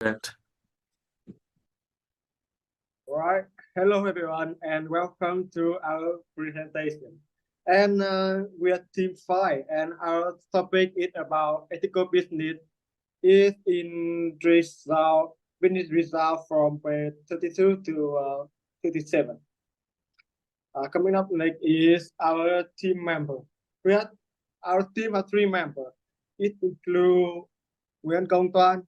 Correct. Right. Hello, everyone, and welcome to our presentation. And we are Team 5, and our topic is about ethical business is in result, business result from page 32 to 37. Coming up next is our team member. We have our team are three members. It includes Nguyễn Công Toan,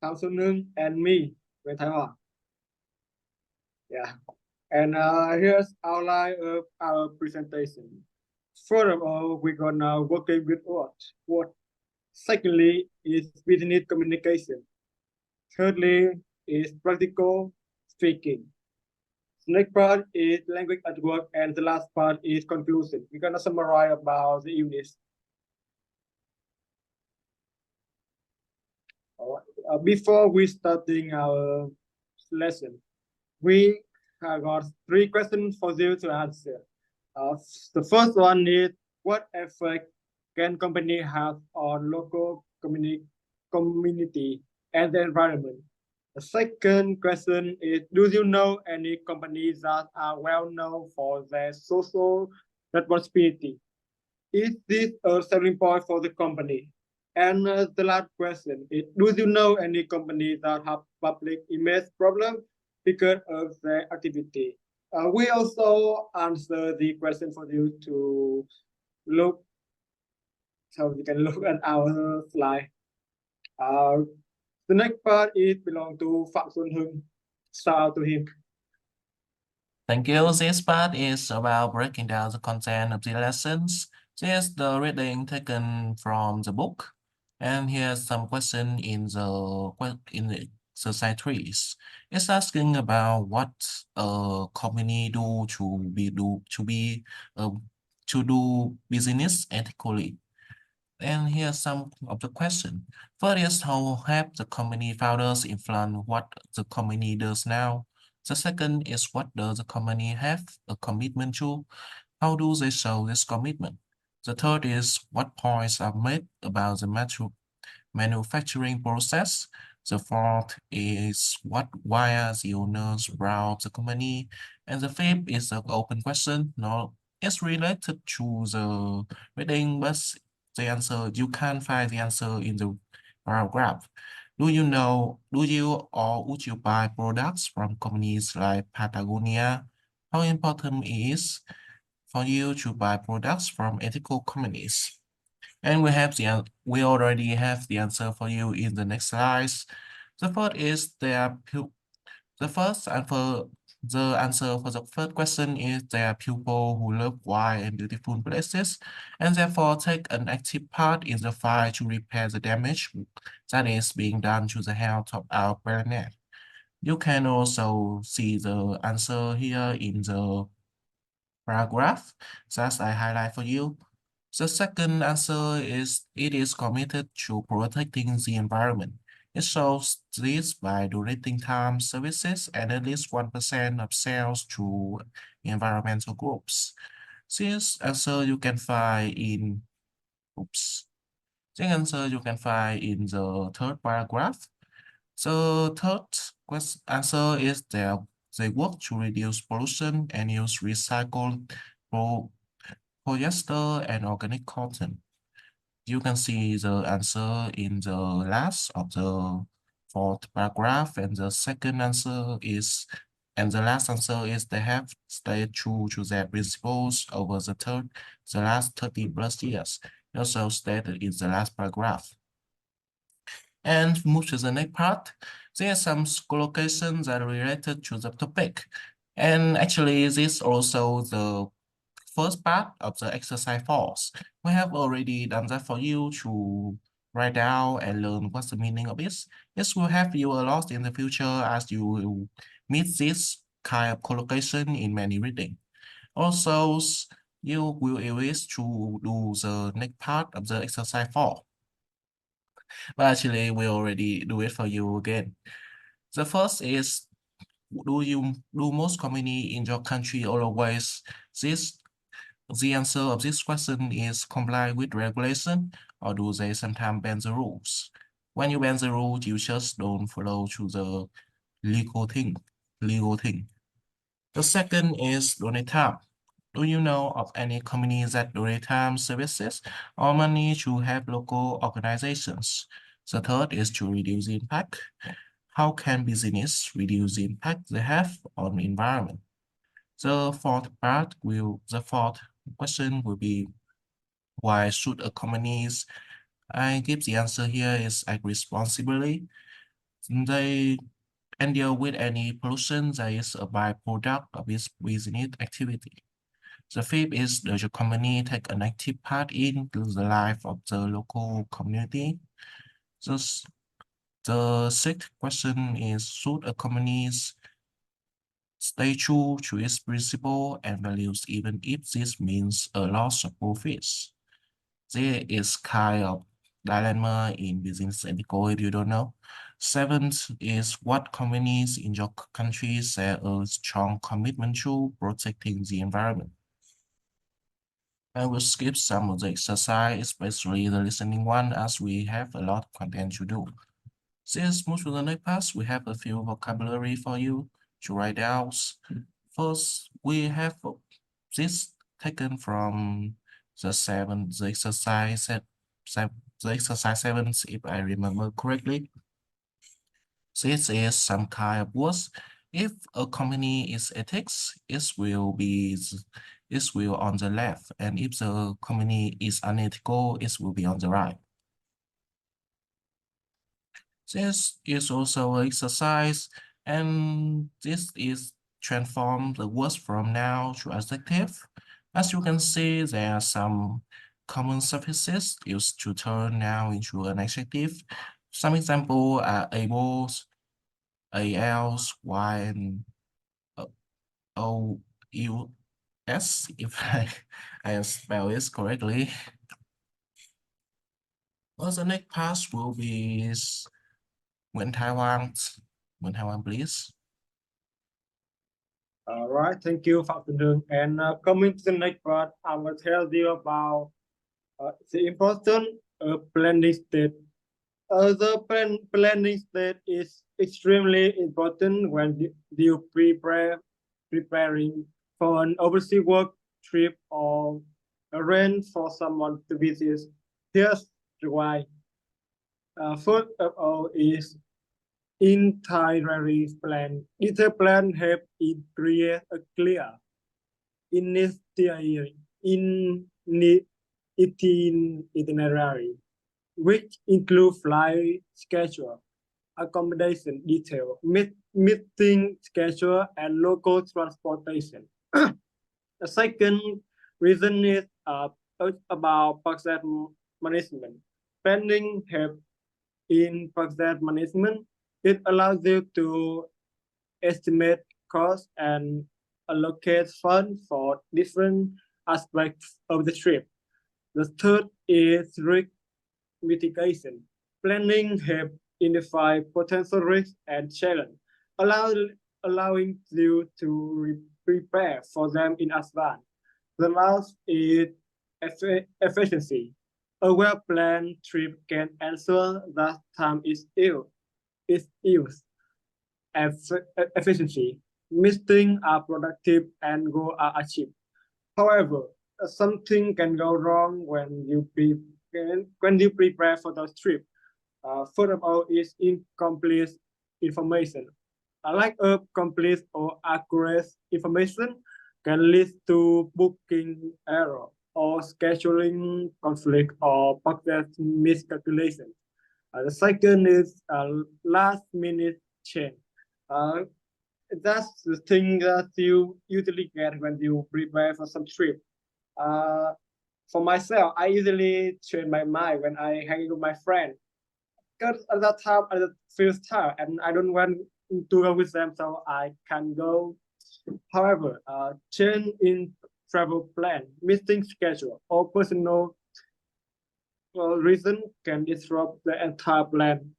Thảo Xuân Hưng, and me, Nguyễn Thái Hòa. Yeah. And here's outline of our presentation. First of all, we're gonna working with what? Secondly is business communication. Thirdly is practical speaking. The next part is language at work, and the last part is conclusion. We're gonna summarize about the units. Before we starting our lesson, we have got three questions for you to answer. The first one is, what effect can company have on local community and the environment? The second question is, do you know any companies that are well known for their social responsibility? Is this a selling point for the company? And the last question is, do you know any companies that have public image problem because of their activity? We also answer the question for you to look, so you can look at our slide. The next part is belong to Phạm Xuân Hưng. Shout to him. Thank you. This part is about breaking down the content of the lessons. Here's the reading taken from the book, and here's some question in the exercise 3. It's asking about what a company do to do business ethically. And here's some of the question. First is, how have the company founders influence what the company does now? The second is, what does the company have a commitment to? How do they show this commitment? The third is, what points are made about the manufacturing process? The fourth is, why are the owners brought the company? And the fifth is an open question. No, it's related to the reading, but the answer, you can't find the answer in the paragraph. Do you or would you buy products from companies like Patagonia? How important it is for you to buy products from ethical companies? And we already have the answer for you in the next slides. The first is the answer for the first question is, there are people who love wild and beautiful places and therefore take an active part in the fight to repair the damage that is being done to the health of our planet. You can also see the answer here in the paragraph that I highlight for you. The second answer is, it is committed to protecting the environment. It shows this by donating time, services, and at least 1% of sales to environmental groups. This answer you can find in, the third paragraph. The third answer is that they work to reduce pollution and use recycled polyester and organic cotton. You can see the answer in the last of the fourth paragraph, and the last answer is, they have stayed true to their principles over the last 30 plus years. Also stated in the last paragraph. And move to the next part. There are some collocations that are related to the topic. And actually, this also the first part of the exercise 4. We have already done that for you to write down and learn what's the meaning of it. This will help you a lot in the future as you will meet this kind of collocation in many reading. Also, you will erase to do the next part of the exercise 4. But actually, we already do it for you again. The first is, do most company in your country always the answer of this question is comply with regulation, or do they sometimes bend the rules? When you bend the rule, you just don't follow to the legal thing. The second is donate time. Do you know of any companies that donate time services or money to help local organizations? The third is to reduce impact. How can business reduce the impact they have on the environment? The fourth question will be, why should a companies? I give the answer here is act responsibly. They can deal with any pollution that is a byproduct of its business activity. The fifth is, does your company take an active part in the life of the local community? Just the sixth question is, should a company stay true to its principle and values even if this means a loss of profits? There is kind of dilemma in business ethical if you don't know. Seventh is, what companies in your country share a strong commitment to protecting the environment? I will skip some of the exercise, especially the listening one, as we have a lot of content to do. Let's move to the next part. We have a few vocabulary for you to write down. First, we have this taken from the exercise the exercise 7, if I remember correctly. This is some kind of words. If a company is ethics, it will on the left, and if the company is unethical, it will be on the right. This is also an exercise, and this is transform the words from noun to adjective. As you can see, there are some common suffixes used to turn noun into an adjective. Some example are able, als, y, and o, u, s, if I spell it correctly. Well, the next part will be Nguyễn Taiwan, please. All right, thank you, Phạm Tuấn Hưng. And coming to the next part, I will tell you about the importance of planning state. The planning state is extremely important when you preparing for an overseas work trip or arrange for someone to visit. Here's why. First of all is itinerary plan. Detailed plan help it create a clear itinerary, which include flight schedule, accommodation detail, meeting schedule, and local transportation. The second reason is about budget management. Planning help in budget management. It allows you to estimate costs and allocate funds for different aspects of the trip. The third is risk mitigation. Planning help identify potential risks and challenges, allowing you to prepare for them in advance. The last is efficiency. A well-planned trip can ensure that time is used efficiently, meetings are productive, and goals are achieved. However, something can go wrong when you prepare for the trip. First of all, is incomplete information. A lack of complete or accurate information can lead to booking error or scheduling conflict or budget miscalculation. The second is last minute change. That's the thing that you usually get when you prepare for some trip. For myself, I usually change my mind when I hang with my friend. Because at that time, I feel tired and I don't want to go with them, so I can go. However, change in travel plan, missing schedule, or personal reason can disrupt the entire plan.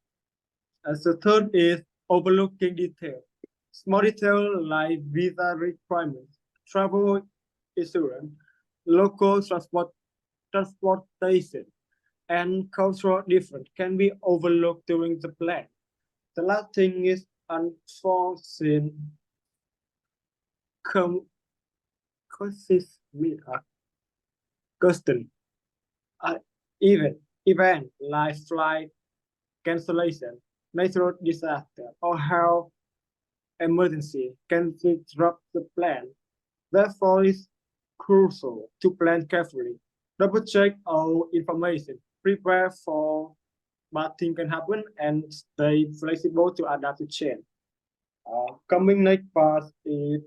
As the third is overlooking detail. Small detail like visa requirements, travel insurance, local transportation, and cultural difference can be overlooked during the plan. The last thing is unforeseen custom. Uh, event like flight cancellation, natural disaster, or health emergency can disrupt the plan. Therefore, it's crucial to plan carefully, double check all information, prepare for bad things can happen, and stay flexible to adapt to change. Coming next part is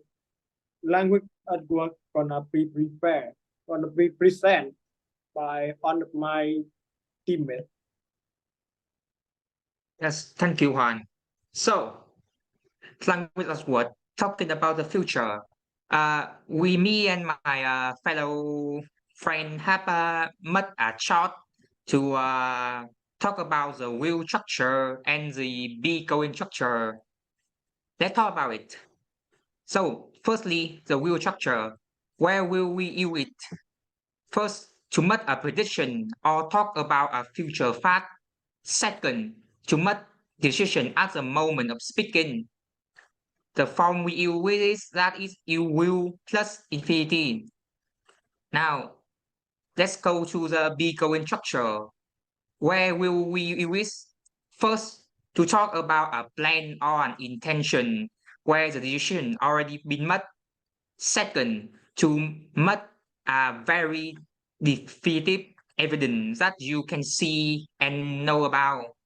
language at work gonna be prepared, gonna be present by one of my teammates. Yes, thank you, Juan. So, language as what? Talking about the future. Me and my fellow friend have met a short to talk about the will structure and the be going structure. Let's talk about it. So, firstly, the will structure. Where will we use it? First, to make a prediction or talk about a future fact. Second, to make decision at the moment of speaking. The form we use is that is you will plus infinity. Now, let's go to the be going structure. Where will we use? First, to talk about a plan or an intention where the decision already been made. Second, to make a very definitive evidence that you can see and know about.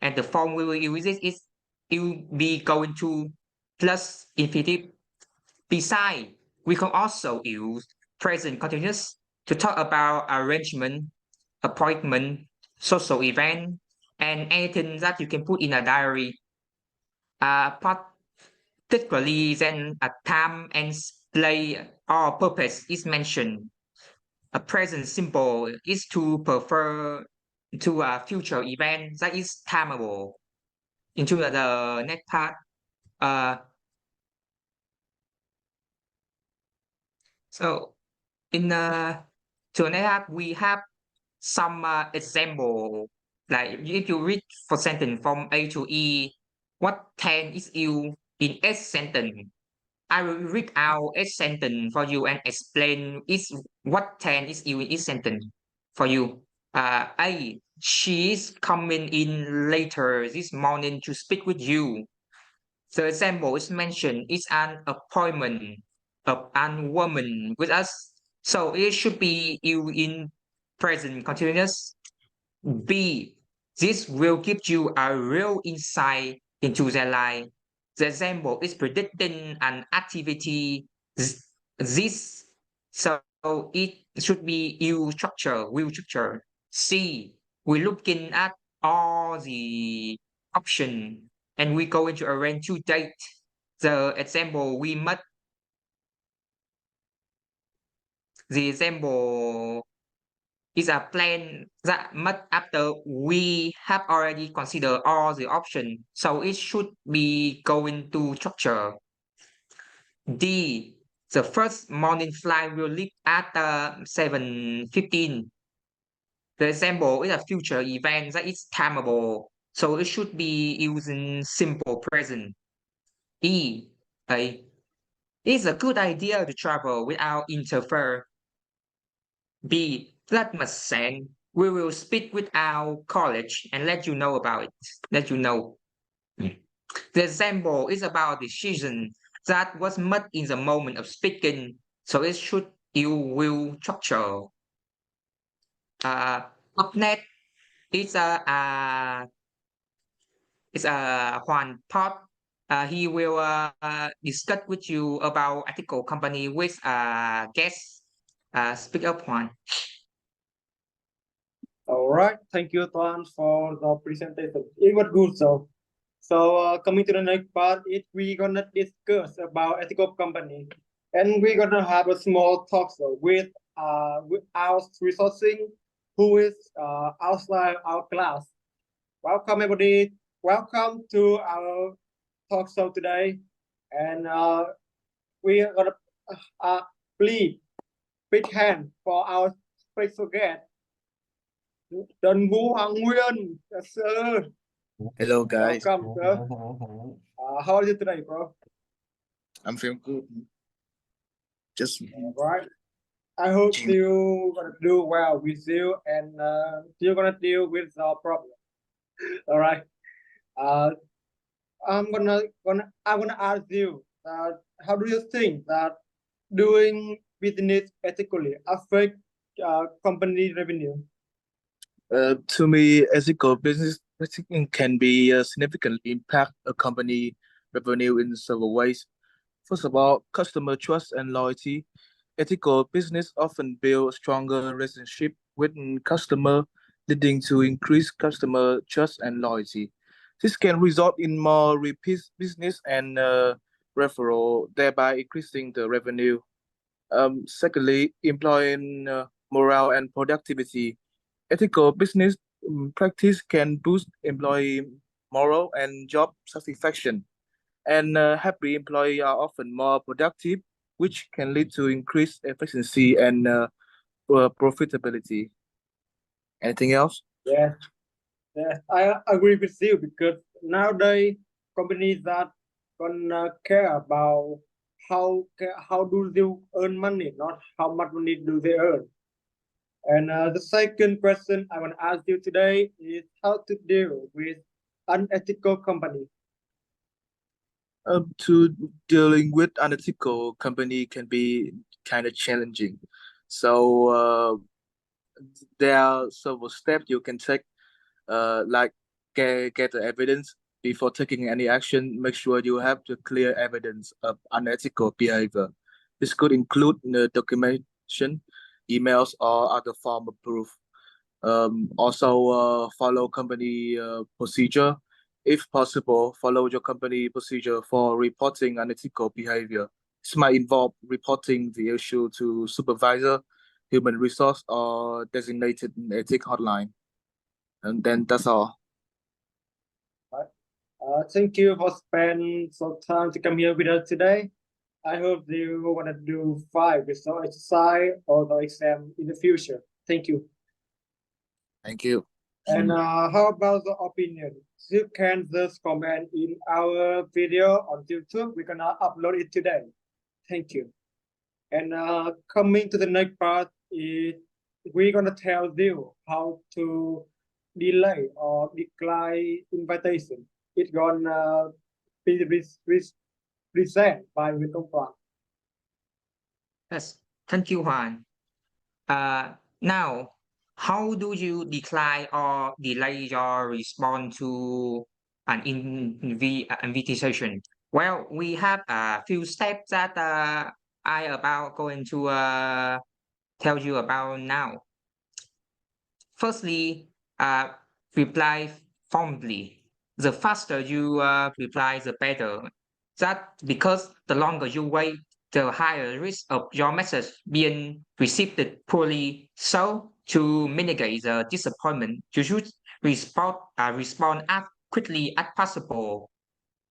And the form we will use is you be going to plus infinitive. Besides, we can also use present continuous to talk about arrangement, appointment, social event, and anything that you can put in a diary. Particularly then a time and place or purpose is mentioned. A present simple is to prefer to a future event that is timeable. Into the next part. Uh, so in to next part, we have some example. Like if you read for sentence from A to E, what 10 is you in S sentence? I will read out each sentence for you and explain is what 10 is you in each sentence for you. A, she is coming in later this morning to speak with you. The example is mentioned is an appointment of a woman with us. So it should be you in present continuous. B, this will give you a real insight into their life. The example is predicting an activity. This, so it should be you structure, will structure. C, we're looking at all the option and we go into arrange to date. The example we must the example is a plan that must after we have already considered all the options. So it should be going to structure. D, the first morning flight will leave at 7:15. The example is a future event that is timeable. So it should be using simple present. E, it's a good idea to travel without interfere. B, that makes sense. We will speak with our college and let you know about it. Let you know. The example is about a decision that was made in the moment of speaking, so it should you will structure. Up next is Juan Pot. He will discuss with you about ethical company with guest. Speak up, Juan. All right, thank you, Tuan, for the presentation. It was good. So coming to the next part, we're gonna discuss about ethical company, and we're gonna have a small talk with our resourcing, who is outside our class. Welcome, everybody. Welcome to our talk show today, and we are gonna please big hand for our special guest, Trần Vũ Hoàng Nguyên, yes, sir. Hello, guys. Welcome, sir. How are you today, bro? I'm feeling good. Just Right. I hope you gonna do well with you and you're gonna deal with our problem. All right. Uh, I'm gonna ask you that how do you think that doing business ethically affect company revenue? to me, ethical business practicing can be significantly impact a company revenue in several ways. First of all, customer trust and loyalty. Ethical business often build stronger relationship with customer, leading to increased customer trust and loyalty. This can result in more repeat business and referral, thereby increasing the revenue. Secondly, employing morale and productivity. Ethical business practice can boost employee morale and job satisfaction. And happy employees are often more productive, which can lead to increased efficiency and profitability. Anything else? Yes, yes, I agree with you because nowadays companies that gonna care about how do they earn money, not how much money do they earn. And the second question I want to ask you today is how to deal with unethical company. To dealing with unethical company can be kind of challenging. So there are several steps you can take, like get the evidence before taking any action. Make sure you have the clear evidence of unethical behavior. This could include the documentation, emails, or other form of proof. Also, follow company procedure. If possible, follow your company procedure for reporting unethical behavior. This might involve reporting the issue to supervisor, human resource, or designated ethic hotline. And then that's all. Thank you for spending some time to come here with us today. I hope you want to do 5 with some exercise or the exam in the future. Thank you. Thank you. And how about the opinion? You can just comment in our video on YouTube. We're gonna upload it today. Thank you. And coming to the next part is we're gonna tell you how to delay or decline invitation. It's gonna be present by Nguyễn Công Toàn. Yes, thank you, Juan. Now, how do you decline or delay your response to an invitation? Well, we have a few steps that I about going to tell you about now. Firstly, reply promptly. The faster you reply, the better. That because the longer you wait, the higher risk of your message being received poorly. So to mitigate the disappointment, you should respond as quickly as possible.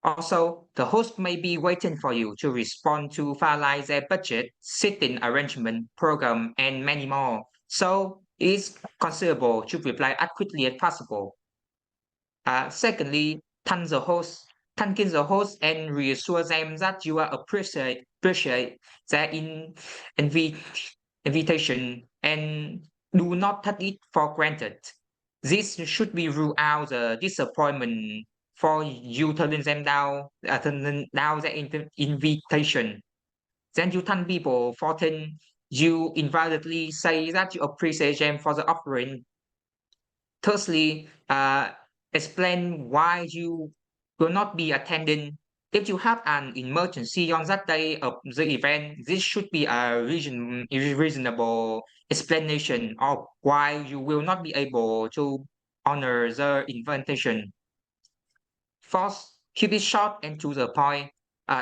Also, the host may be waiting for you to respond to finalize their budget, seating arrangement, program, and many more. So it's considerable to reply as quickly as possible. Secondly, thanking the host and reassure them that you are appreciate their invitation and do not take it for granted. This should be rule out the disappointment for you turning them down, the invitation. Then you thank people for then you invalidly say that you appreciate them for the offering. Thirdly, explain why you will not be attending. If you have an emergency on that day of the event, this should be a reasonable explanation of why you will not be able to honor the invitation. Fourth, keep it short and to the point.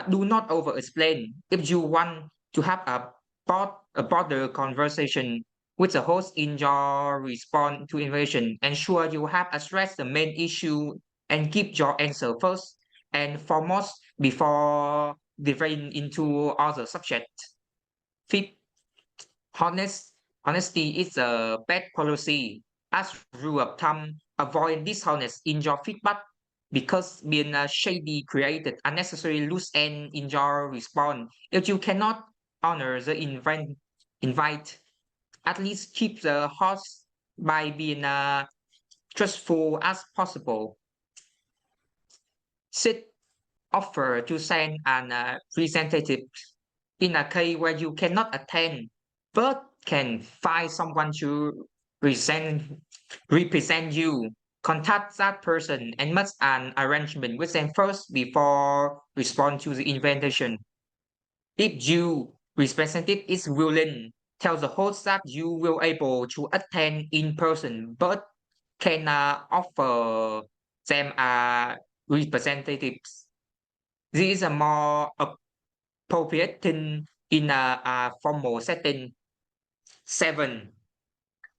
Do not over-explain. If you want to have a broader conversation with the host in your response to invitation, ensure you have addressed the main issue and give your answer first and foremost before delving into other subjects. Fifth, honesty is a bad policy. As rule of thumb, avoid dishonest in your feedback because being shady created unnecessary loose end in your response. If you cannot honor the invite, at least keep the host by being trustful as possible. Should offer to send an representative in a case where you cannot attend, but can find someone to represent you. Contact that person and make an arrangement with them first before respond to the invitation. If you representative is willing, tell the host that you will able to attend in person, but can offer them representatives. This is a more appropriate thing in a formal setting. 7.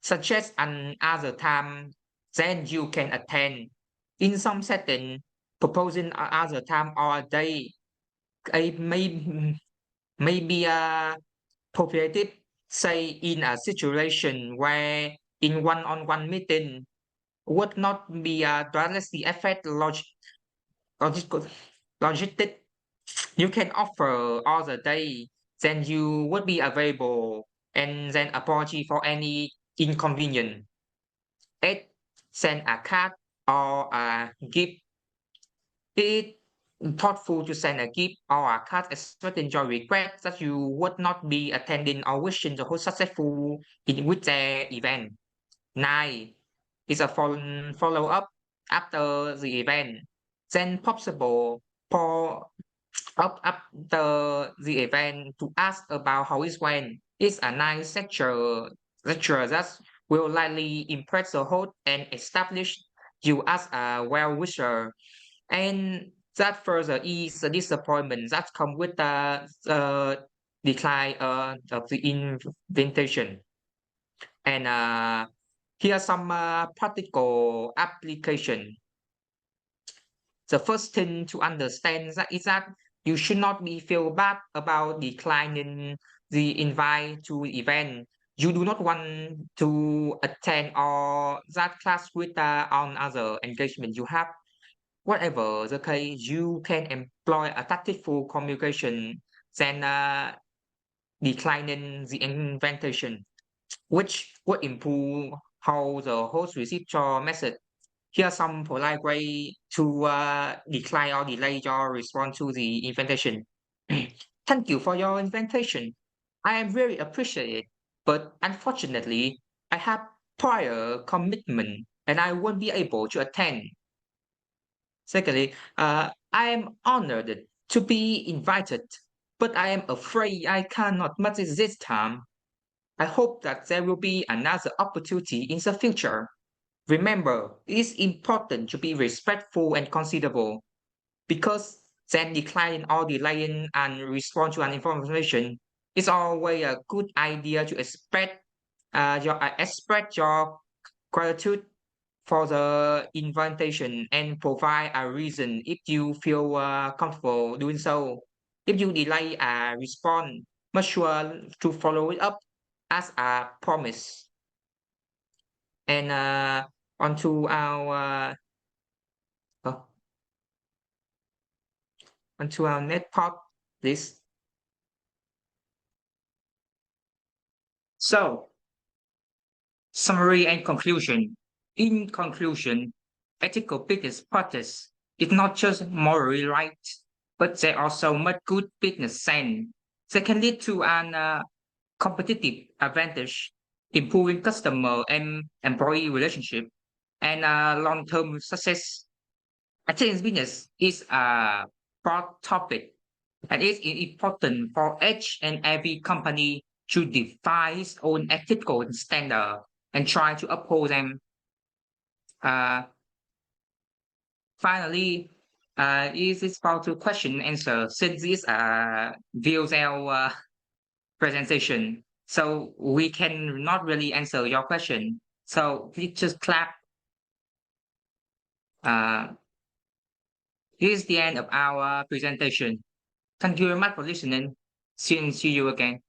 Suggest another time then you can attend. In some setting, proposing another time or a day may be appropriate, say in a situation where in one-on-one meeting would not be directly affect logistic. You can offer all the day, then you would be available and then apology for any inconvenience. 8. Send a card or a gift. It thoughtful to send a gift or a card expressing your regret that you would not be attending or wishing the host successful with their event. 9. Is a follow-up after the event. Then possible for up after the event to ask about how it went. It's a nice lecture that will likely impress the host and establish you as a well-wisher. And that further is the disappointment that comes with the decline of the invitation. And here are some practical application. The first thing to understand is that you should not be feel bad about declining the invite to event. You do not want to attend or that class with on other engagement you have. Whatever the case, you can employ a tactful communication than declining the invitation, which would improve how the host receives your message. Here are some polite way to decline or delay your response to the invitation. Thank you for your invitation. I am very appreciated, but unfortunately, I have prior commitment and I won't be able to attend. Secondly, I am honored to be invited, but I am afraid I cannot make it this time. I hope that there will be another opportunity in the future. Remember, it is important to be respectful and considerable because then declining or delaying and respond to an information is always a good idea to express your gratitude for the invitation and provide a reason if you feel comfortable doing so. If you delay a response, make sure to follow it up as a promise. And onto our next part, please. So, summary and conclusion. In conclusion, ethical business practice is not just morally right, but they also make good business sense. They can lead to an competitive advantage, improving customer and employee relationship, and long-term success. Ethics business is a broad topic, and it's important for each and every company to define its own ethical standard and try to uphold them. Finally, is this about to question and answer since this VOL presentation. So we can not really answer your question. So please just clap. Here's the end of our presentation. Thank you very much for listening. See you again.